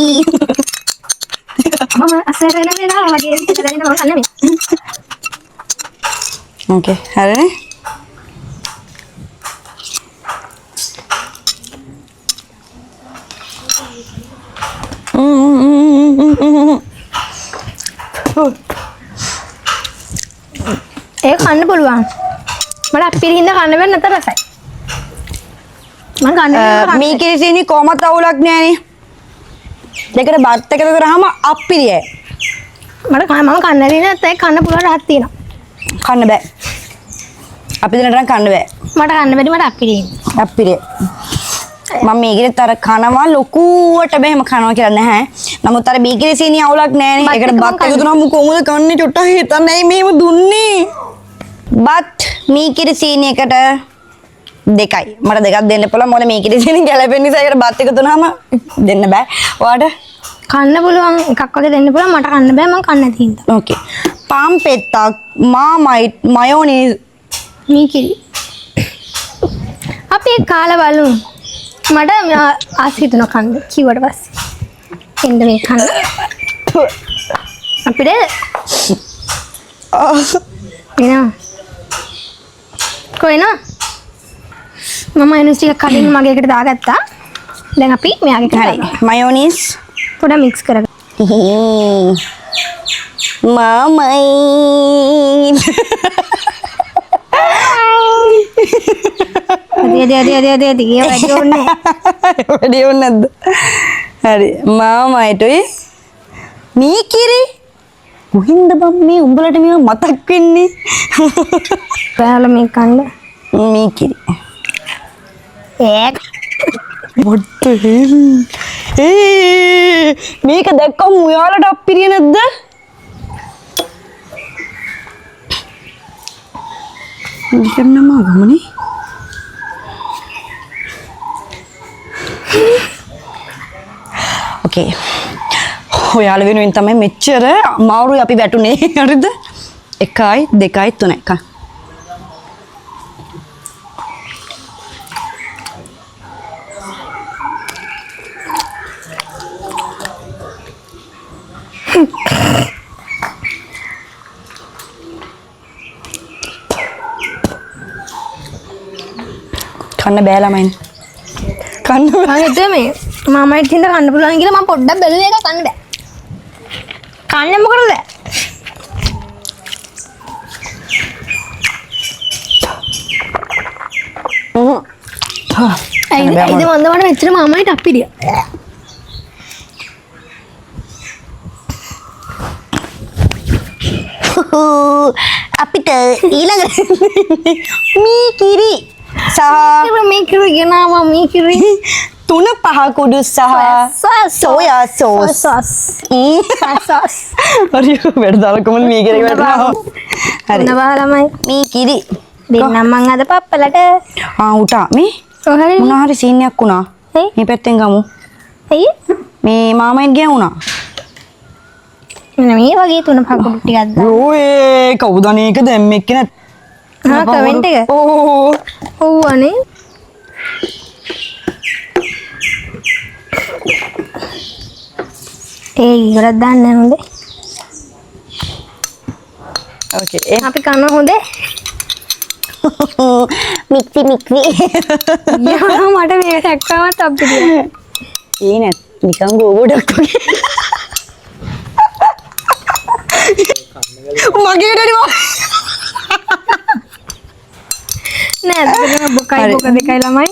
Speaker 2: මම අසරණ වෙනවා වගේ ඉතලගෙන මම කන්නේ.
Speaker 1: ඕකේ හරිනේ.
Speaker 2: ඒක කන්න පුළුවන්. මට අපිට හින්දා කන්න බැන්න නැතර රසයි. මම කන්නේ
Speaker 1: මී කිරි සීනි කොහමත් අවුලක් නෑනේ. දෙකට බත් එකතු කරාම අප්පිරියයි.
Speaker 2: මම කන්න දෙන්නේ නැත්නම් ඒක කන්න පුළුවන් රහක් තියෙනවා.
Speaker 1: කන්න බෑ. අපි දෙන්නට නම් කන්න බෑ.
Speaker 2: මට කන්න බැරි මට අපිට ඉන්නේ.
Speaker 1: අප්පිරිය. මම මේකෙත් අර කනවා ලොකුවට බෑම කනවා කියලා නැහැ. නමුත් අර බීකිරි සීනි අවුලක් නෑනේ. ඒකට බත් එකතු කරාම කොහොමද කන්නේ චොට්ටක් හිතන්නේ මේව දුන්නේ. බත් මීකිරි සීනි එකට 2යි. මට දෙකක් දෙන්න පුළුවන්. මොකද මීකිරි සීනි ගැලපෙන නිසා ඒකට බත් එකතු කරාම දෙන්න බෑ. ඔයාලට
Speaker 2: කන්න පුළුවන් එකක් වගේ දෙන්න පුළුවන් මට කන්න බෑ මම කන්න නැති හින්දා.
Speaker 1: ඕකේ. පාම් පෙත්තක් මාමයිට් මයෝනීස්
Speaker 2: මේ කිරි. අපි ඒක කාලා බලමු. මට ආස හිතුණා කන්න කිව්වට පස්සේ. එන්න මේ කන්න. අපිට එනවා. කොයිනා? මම මයොනීස් ටික කලින් මගේ එකට දාගත්තා. දැන් අපි මෙයාගේ එකට
Speaker 1: හරි. මයෝනීස්
Speaker 2: පොඩ්ඩක් මික්ස් කරගන්න.
Speaker 1: මාමයි
Speaker 2: අද වැඩි ඕනේ.
Speaker 1: වැඩි ඕනේ නැද්ද? හරි මාමයිටුයි මීකිරි කොහින්ද බම් මේ උඹලට මේවා මතක් වෙන්නේ
Speaker 2: ඔයාලා මේ කන්න
Speaker 1: මීකිරි
Speaker 2: ඒ
Speaker 1: මොට්ට මේක දැක්කම ඔයාලට අප්පිරිය නැද්ද කරනම ගමනේ ඕකේ ඔයාල වෙනුවෙන් තමයි මෙච්චර අමාරුයි අපි වැටුනේ හරිද 1යි 2යි 3යි කා කන්න බෑ ළමයින් කන්න
Speaker 2: මම හිතුවේ මේ මාමයිට හින්දා කන්න පුළුවන් කියලා මම පොඩ්ඩක් බැලුවේ ඒක කන්න බෑ. කන්නේ මොකටද? ඇයිද මන්ද මට මෙච්චර මාමයිට අප්පිරිය.
Speaker 1: අපිට ඊළඟ මීකිරි සහ
Speaker 2: මේ කිරි ගෙනාවා මේ කිරි.
Speaker 1: 3-5 කුඩු සහ සෝයා සෝස්
Speaker 2: සස්.
Speaker 1: හරි වැඩ දාලා කොහොමද මීකිරි වැටෙනවා හරි
Speaker 2: නවා ළමයි
Speaker 1: මීකිරි
Speaker 2: දෙන්නම් මං අද පප්පලට.
Speaker 1: උටා මේ
Speaker 2: ඔහරි
Speaker 1: මොනවා හරි සීන් එකක් වුණා
Speaker 2: ඇයි?
Speaker 1: මේ පැත්තෙන් ගමු
Speaker 2: ඇයි?
Speaker 1: මේ මාමයින් ගියා වුණා
Speaker 2: මෙන්න මේ වගේ 3-5 කුඩු ටිකක් දාන්න.
Speaker 1: ඕේ කවුද අනේක දැම්මෙක් කෙනෙක්
Speaker 2: කමෙන්ට් එක.
Speaker 1: ඕ
Speaker 2: ඔව් අනේ. ඒ ඉවරක් දාන්න හොඳේ.
Speaker 1: ඕකේ
Speaker 2: අපි කන හොඳේ.
Speaker 1: මික්සි
Speaker 2: යා මට මේක දැක්කමත් අප්පිරිය.
Speaker 1: ඒ නැත් නිකන් ගෝගොඩක් වගේ මගේ ඩඩි
Speaker 2: නෑ ඇත්තටම බොකයි බොක දෙකයි ළමයි.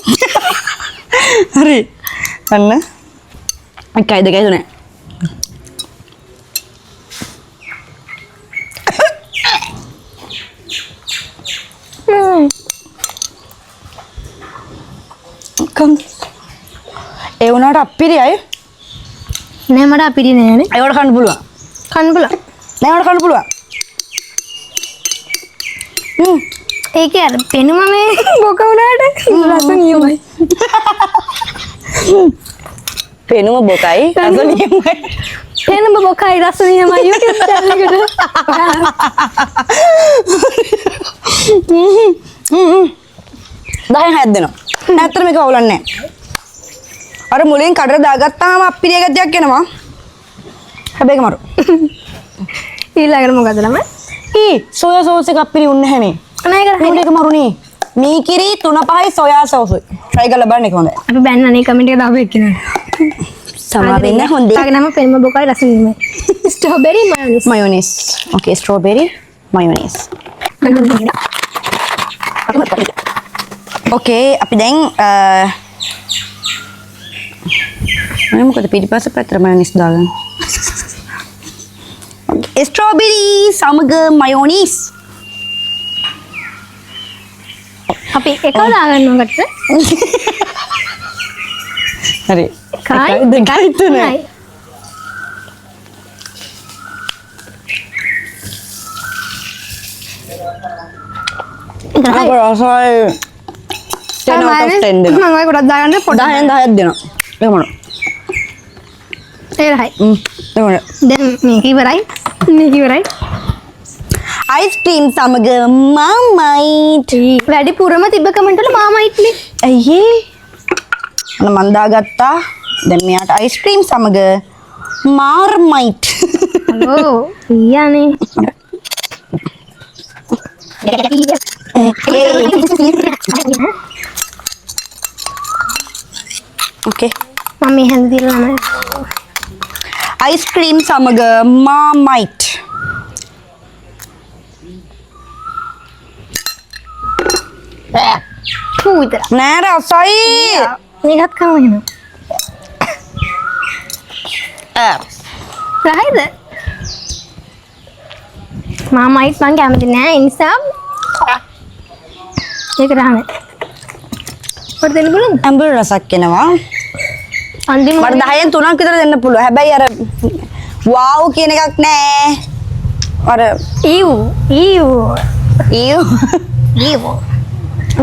Speaker 1: හරි අන්න 1යි 2යි 3යි කම් ඒ වුණාට අප්පිරියයි
Speaker 2: නෑ මට අපිරිය නෑනේ.
Speaker 1: ඒවට කන්න පුළුවන්
Speaker 2: කන්න පුළුවන්.
Speaker 1: නෑවට කන්න පුළුවන්
Speaker 2: ඒකේ අර පෙනුම මේ බොක වුණාට රස නියමයි.
Speaker 1: පෙනුම බොකයි රස නියමයි
Speaker 2: පෙනුම බොකයි රස නියමයි YouTube channel එකට.
Speaker 1: 10න් 6ක් දෙනවා ඇත්තට මේක අවුලක් නෑ අර මුලින් කඩර දාගත්තාම අප්පිරිය ගතියක් එනවා හැබැයි ඒක මරු
Speaker 2: ඊළඟට මොකද ළමයි?
Speaker 1: සෝයා සෝස් එක අප්පිරිය උන්නේ නැහනේ
Speaker 2: අනේ ඒක
Speaker 1: නේද ඒක මරුනේ මීකිරි 3-5යි සෝයා සෝස් try කරලා බලන්න ඒක හොඳයි
Speaker 2: අපි බෑන් අනේ කමෙන්ට් එක දාපු එක්කනේ.
Speaker 1: සමා වෙන්න හොඳේ
Speaker 2: තාගේ නම පෙනුම බොකයි රස නියමයි. ස්ට්‍රෝබෙරි මයොනයිස්.
Speaker 1: මයොනීස් ඕකේ ස්ට්‍රෝබෙරි මයොනීස් ඕකේ අපි දැන් මම මොකද පිටිපස්ස පැත්තට මයොනීස් දාගන්න ස්ට්‍රෝබෙරි සමග මයොනීස්
Speaker 2: අපි එකව දාගන්න ඔකට.
Speaker 1: හරි
Speaker 2: කයි
Speaker 1: 2යි 3යි ඒක රසයි 10 out of 10 දෙනවා
Speaker 2: මම ඔය ගොඩක් දාගන්න පොඩ්ඩක්.
Speaker 1: 10න් 10ක් දෙනවා ඒක මොනවා
Speaker 2: ඒ රහයි.
Speaker 1: ඒක මොනවා
Speaker 2: දැන් මේක ඉවරයි. මේක ඉවරයි.
Speaker 1: අයිස්ක්‍රීම් සමග මාමයිට්
Speaker 2: වැඩිපුරම තිබ්බ කමෙන්ට් වල මාමයිට්නේ.
Speaker 1: අයියේ අන්න මන් දාගත්තා දැන් මෙයාට අයිස්ක්‍රීම් සමග මාර්මයිට්
Speaker 2: ඕ ඊයානේ.
Speaker 1: ඕකේ
Speaker 2: මම මේ හැන්ද දිරලා නැහැ.
Speaker 1: අයිස්ක්‍රීම් සමග මාමයිට්
Speaker 2: පූ විතර.
Speaker 1: නෑ රසයි
Speaker 2: මේකත් කම වෙනවා. රහයිද? මාමයිත් මං කැමති නෑ ඒ නිසා ඒක රහනේ. ඔය දෙන්න බලන්න.
Speaker 1: ඇඹුල් රසක් එනවා.
Speaker 2: අන්තිම
Speaker 1: මට 10න් 3ක් විතර දෙන්න පුළුවන්. හැබැයි අර wow කියන එකක් නෑ. අර
Speaker 2: ඊව්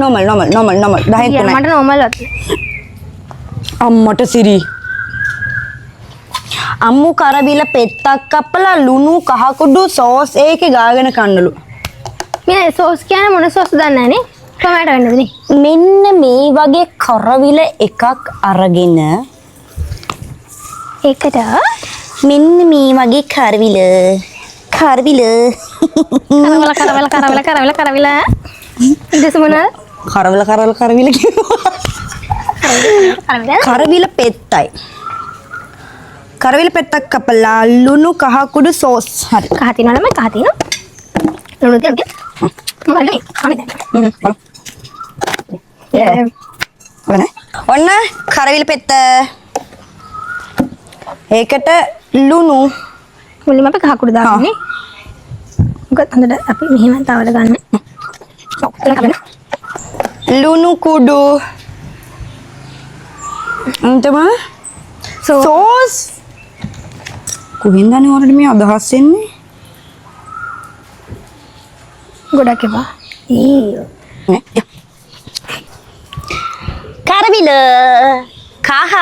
Speaker 1: normal 10න් 3යි.
Speaker 2: මට normal වත්.
Speaker 1: අම්මට සිරි. අම්මු කරවිල පෙත්තක් කපලා ලුණු කහ කුඩු සෝස් ඒකේ ගාගෙන කන්නලු.
Speaker 2: මේ සෝස් කියන්නේ මොන සෝස් දන්නේ නැනේ. ටොමැටෝ වෙන්නද නේ?
Speaker 1: මෙන්න මේ වගේ කරවිල එකක් අරගෙන
Speaker 2: ඒකට
Speaker 1: මෙන්න මේ වගේ කරවිල
Speaker 2: කරවල ඉතින් මොනවාද?
Speaker 1: කරවිල කිව්වා. කරවිල පෙත්තයි. කරවිල පෙත්තක් කපලා ලුණු කහ කුඩු සෝස් හරි.
Speaker 2: කහ තියනවා ළමයි කහ තියනවා. ලුණු තියන්නේ.
Speaker 1: ඔන්න කරවිල පෙත්ත. ඒකට ලුණු
Speaker 2: මුලින්ම අපි කහ කුඩු දාන්නේ. මොකද හොඳට අපි මෙහෙම තවල ගන්න.
Speaker 1: ලුණු කුඩු අන්තම සෝස් කොහෙන්දනේ ඔයාලට මේ අදහස් එන්නේ?
Speaker 2: ගොඩක් එපා.
Speaker 1: කරවිල කහ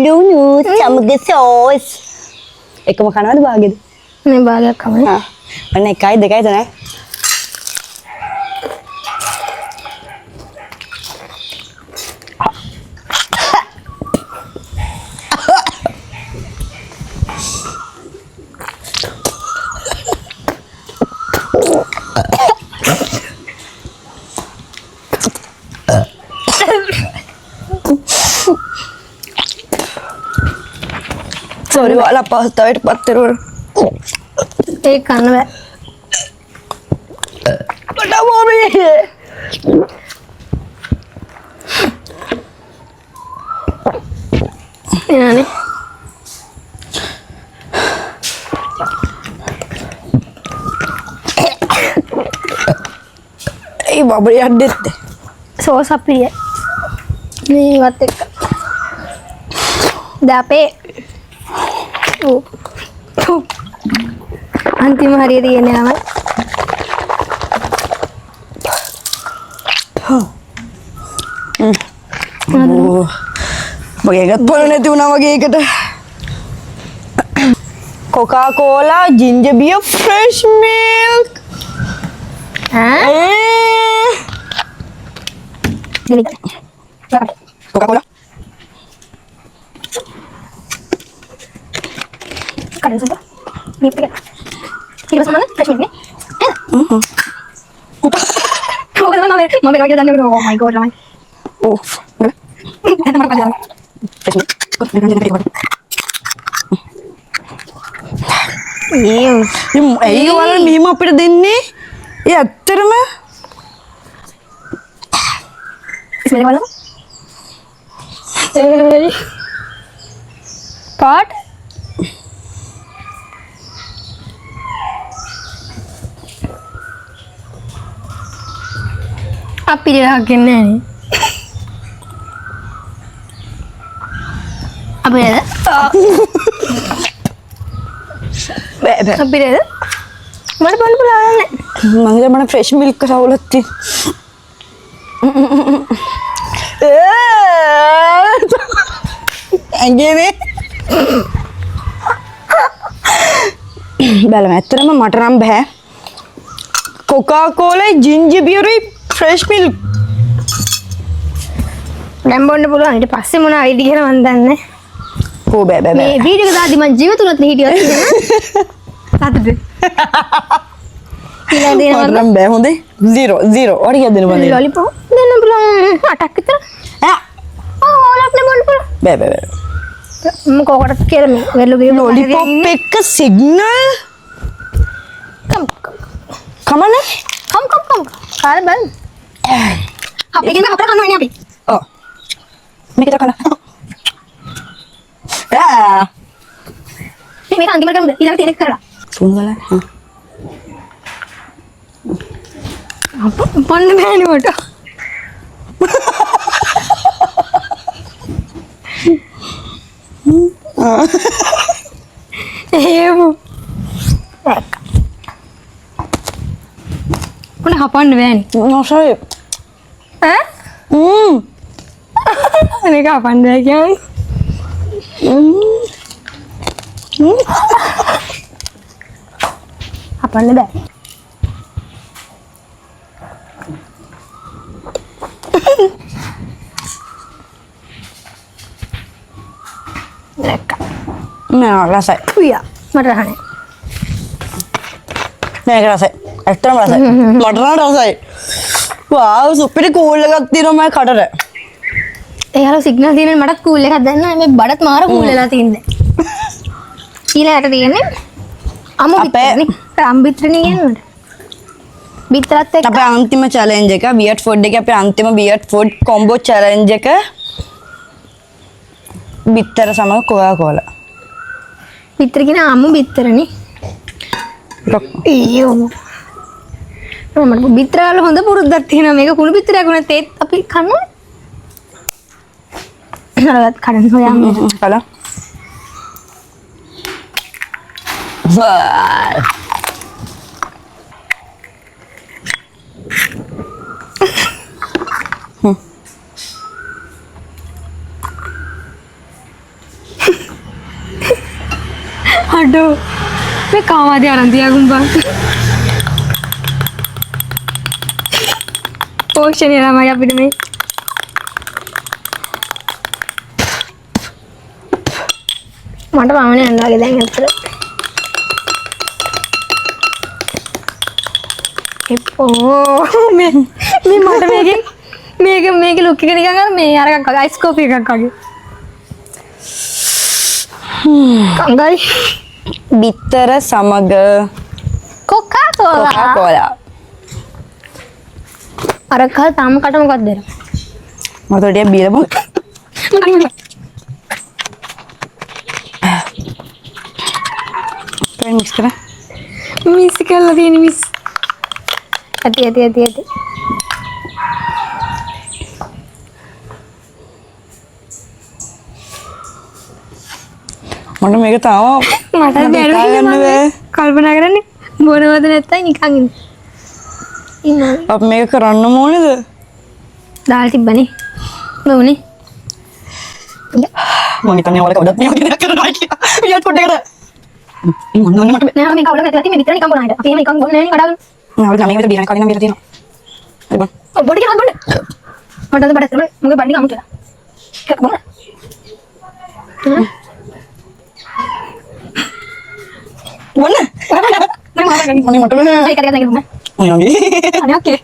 Speaker 1: ලුණු සමග සෝස් එකම කනවද භාගෙද?
Speaker 2: මේ භාගයක් කමනේ.
Speaker 1: ඔන්න 1යි 2යි 3යි. Sorry, wala pasta itu paterul.
Speaker 2: ඒක කන්න බෑ.
Speaker 1: Pada mami.
Speaker 2: එනනේ.
Speaker 1: Eh, bapak lihat deh.
Speaker 2: Sauce අප්පිය. මේවත් එක්ක. දැන් අපේ අන්තිම හරිය තියෙන්නේ නම.
Speaker 1: Oh, bagian boleh nanti una bagi kita. Coca-Cola, ginger beer, fresh milk.
Speaker 2: ඈ
Speaker 1: Coca-Cola.
Speaker 2: කඩන සුප. මේ ටික. ඊට පස්සේ මම ෆ්‍රෙෂ් මිල්ක් නේ. කොහොමද මම මේක දන්නේ නෝ. Oh my god ළමයි.
Speaker 1: Oh,
Speaker 2: එතන මම බලන්න.
Speaker 1: fresh milk. ඒ වල මෙහෙම අපිට දෙන්නේ. ඒ ඇත්තටම
Speaker 2: ඉස්මෙල බලන්න. ඒ පාට් අපි රහගන්නේ නැහැ නේ. අපි නේද?
Speaker 1: බෑ බෑ.
Speaker 2: අපි නේද? මට බලන්න පුළුවන් නැහැ.
Speaker 1: මම හිතා මට ෆ්‍රෙෂ් මිල්ක් සවුලක් තියෙන. ඇඟේ බලන්න ඇත්තටම මට නම් බෑ. Coca-Cola, ginger beer, fresh milk.
Speaker 2: දැන් බොන්න පුළුවන්. ඊට පස්සේ මොන අයිඩි කියලා මන් දන්නේ නැහැ.
Speaker 1: ඕ බෑ බෑ
Speaker 2: මේ
Speaker 1: බෑ.
Speaker 2: වීඩියෝ එක දාද්දි මං ජීවිතුනත් හිටියොත් සතුටුයි. ඊළඟ දින
Speaker 1: මට නම් බෑ හොඳේ. 0 0. ඔය කිය දෙන්න බෑ.
Speaker 2: ලොලිපොප් දෙන්න පුළුවන් 8ක් විතර. ඕලක් නෙමොන්න පුළුවන්.
Speaker 1: බෑ බෑ බෑ.
Speaker 2: මම කොකටද කියලා මේ වෙලුගේ
Speaker 1: ලොලිපොප් එක සිග්නල්
Speaker 2: කම්
Speaker 1: කමනේ.
Speaker 2: කම් කාල බලන්න. අපි කියන අපර කන්න වෙන්නේ අපි.
Speaker 1: ඔව්. මේක කන. ආ.
Speaker 2: මේක අන්තිමට කරමුද? ඊළඟ තියෙන එක කරලා.
Speaker 1: සුන් බලන්න.
Speaker 2: පොන්න බෑනේ මට. එහෙම. කොන හපන්න බෑනේ.
Speaker 1: නොසයි.
Speaker 2: ඈ? මේක හපන්න බෑ කියන්නේ. හපන්න බෑ.
Speaker 1: නෑ රසයි.
Speaker 2: උයා මට රහනේ.
Speaker 1: මේක රසයි. ඇත්තටම රසයි. මට නම් රසයි. වාව් සුපිරි කූල් එකක් තියෙනවා මගේ කටට.
Speaker 2: ඒ හල සිග්නල් තියෙන මටත් කූල් එකක් දැන්න මේ බඩත් මාර කූල් වෙලා තින්නේ. ඊළඟට තියෙන්නේ අමු බිත්තරනේ. අමු බිත්තරනේ කියන්නේ. බිත්තරත් එක්ක
Speaker 1: අපේ අන්තිම චැලෙන්ජ් එක වියට් ෆුඩ් එකේ අපේ අන්තිම වියට් ෆුඩ් කොම්බෝ චැලෙන්ජ් එක බිත්තර සමග කොකා කෝලා.
Speaker 2: බිත්තර කියන අමු බිත්තරනේ. ඊයෝ. මම බිත්තර වල හොඳ පුරුද්දක් තියෙනවා. මේක කුණු බිත්තරයක් වුණත් ඒත් අපි කනවා. නරවත් කඩන හොයන්න.
Speaker 1: කලා.
Speaker 2: අඩෝ මේ කාමාදී අරන් තියාගුම්බා පෝෂණය ළමයි අපිට මේ මට වමනේ යනවාගේ දැන් ඇත්තට එපෝ මේ මට මේක ලුක් එක නිකන් අර මේ අර එකක් අයිස් කෝපි එකක් වගේ කංගයි
Speaker 1: බිත්තර සමග
Speaker 2: කොකා
Speaker 1: කෝලා.
Speaker 2: අර කල් තාම කට මොකක්ද දෙන
Speaker 1: මට ටිකක් බීලා බලන්න. මික්ස් කරා.
Speaker 2: මිස් කරලා තියෙන මිස් ඇති
Speaker 1: මට මේක තාම
Speaker 2: මට බැරුණේ කල්පනා කරන්නේ බොනවද නැත්තයි නිකන් ඉන්නවා
Speaker 1: අප මේක කරන්න ඕනේද?
Speaker 2: දාලා තිබ්බනේ මොනේ
Speaker 1: මම හිතන්නේ ඔයාලා කවදත් මේ වගේ දෙයක් කරනවා කියලා. වියට් ෆුඩ් එකට. මොනවා මට
Speaker 2: නෑ මේක අවුලක් ඇති මේ විතර නිකන් බොනාට අපි එහෙම නිකන් බොන්නේ නෑ නේ කඩාගෙන
Speaker 1: නෑ ඔයාලා මේක බීලා කලින් නම් බීලා තියෙනවා. හරි බං.
Speaker 2: බොඩි එකක් බොන්න මට අද බඩත් තමයි මොකද බඩි ගමු කියලා එකක් බොන්න
Speaker 1: මොන?
Speaker 2: මම මාරගෙන
Speaker 1: මොනේ මට බෑ.
Speaker 2: ඒක දෙක දෙක දුන්න
Speaker 1: මොනවා
Speaker 2: අනේ ඔකේ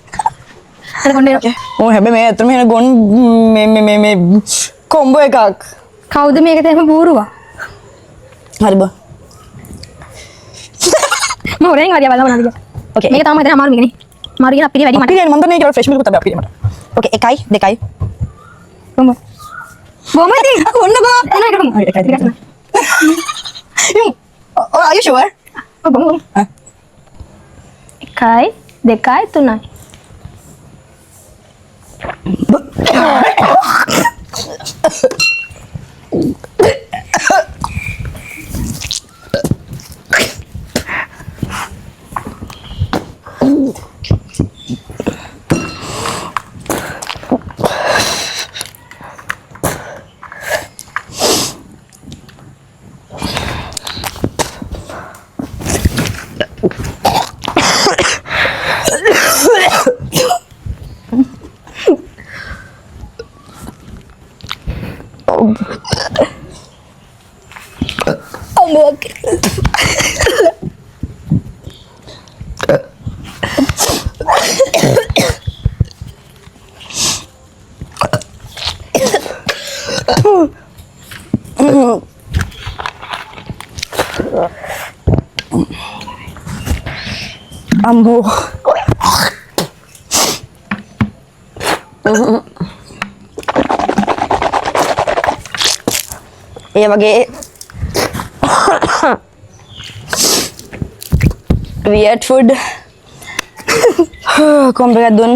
Speaker 2: අර කොණ්ඩේ ඔකේ
Speaker 1: ඕ හැබැයි මේ ඇත්තටම එන ගොන් මේ කොම්බෝ එකක්.
Speaker 2: කවුද මේකට එහෙම බූරුවා
Speaker 1: හරි බං.
Speaker 2: මම හොරෙන් හරි බලලා මොනවද කියලා
Speaker 1: Okay.
Speaker 2: මේක තමයි හිතන්නේ අමාරු මේකනේ අමාරු කියන අපිට වැඩි මට
Speaker 1: අපි මම දන්නේ කියලා ෆ්‍රෙෂ් මිල්ක් තමයි අපි මට. ඕකේ 1යි 2යි.
Speaker 2: බොම බොමදී
Speaker 1: ඔන්න බා.
Speaker 2: එන එකට බොමු
Speaker 1: Okay, 1යි 2යි. Oh, are you sure?
Speaker 2: බොමු
Speaker 1: Ah.
Speaker 2: 1යි 2යි 3යි
Speaker 1: Ambo. ඒ වගේ weird food කොම්බ එකක් දුන්න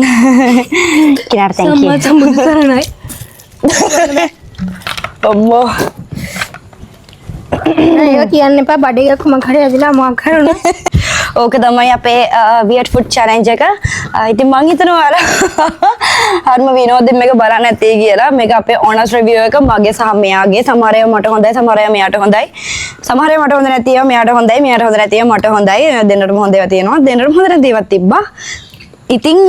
Speaker 1: කිනාට thank you
Speaker 2: සම්බුදු සරණයි.
Speaker 1: අම්මෝ
Speaker 2: ඒක කියන්න එපා බඩේ එකක් මං හරි ඇදලා මොකක් හරි වුණා.
Speaker 1: ඕක තමයි අපේ weird food challenge එක. ඉතින් මං හිතනවා අර හරිම විනෝදයෙන් මේක බලන්න ඇති කියලා. මේක අපේ honest review එක මගේ සහ මෙයාගේ. සමහර ඒවා මට හොඳයි, සමහර ඒවා මෙයාට හොඳයි. සමහර ඒවා මට හොඳ නැති ඒවා මෙයාට හොඳයි, මෙයාට හොඳ නැති ඒවා මට හොඳයි. දෙන්නටම හොඳ ඒවා තියෙනවා, දෙන්නටම හොඳ නැති ඒවා තිබ්බා. ඉතින්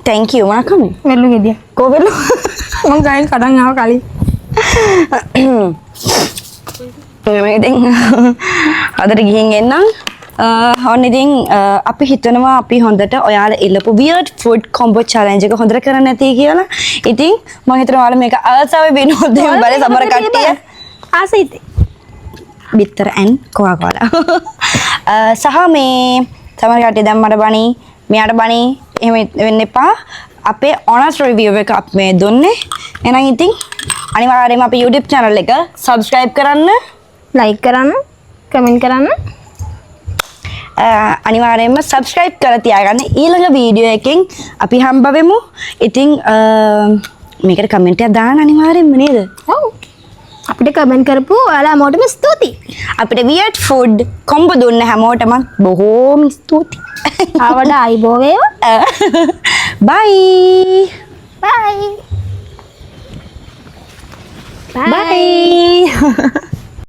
Speaker 1: thank you මොනවා කමේ?
Speaker 2: මෙල්ලු ගෙඩිය.
Speaker 1: කොවෙලු
Speaker 2: මං ගයින් කඩන් ආව කලින්.
Speaker 1: ඉතින් අදට ගිහින් එන්නම්. ඔන්න ඉතින් අපි හිතනවා අපි හොඳට ඔයාලා ඉල්ලපු weird food combo challenge එක හොඳට කරන්න ඇති කියලා. ඉතින් මම හිතනවා ඔයාලා මේක ආසාවේ විනෝදයෙන් බලේ සමහර කට්ටිය
Speaker 2: ආසයිද?
Speaker 1: bitter and coca cola. සහ මේ සමහර කට්ටිය දැන් මට බණි, මෙයාට බණි එහෙම වෙන්න එපා. අපේ honest review එක අපි මේ දුන්නේ. එහෙනම් ඉතින් අනිවාර්යයෙන්ම අපේ YouTube channel එක subscribe කරන්න,
Speaker 2: ලයික් කරන්න, කමෙන්ට් කරන්න.
Speaker 1: අනිවාර්යයෙන්ම subscribe කරලා තියාගන්න. ඊළඟ වීඩියෝ එකෙන් අපි හම්බ වෙමු. ඉතින් මේකට කමෙන්ට් එකක් දාන්න අනිවාර්යෙන්ම නේද?
Speaker 2: ඔව්. අපිට කමෙන්ට් කරපු ඔයාලා හැමෝටම ස්තුතියි.
Speaker 1: අපිට weird food combo දුන්න හැමෝටම බොහෝම ස්තුතියි.
Speaker 2: ආවඩ ආයිබෝ වේවා.
Speaker 1: Bye.
Speaker 2: බයි.
Speaker 1: Bye.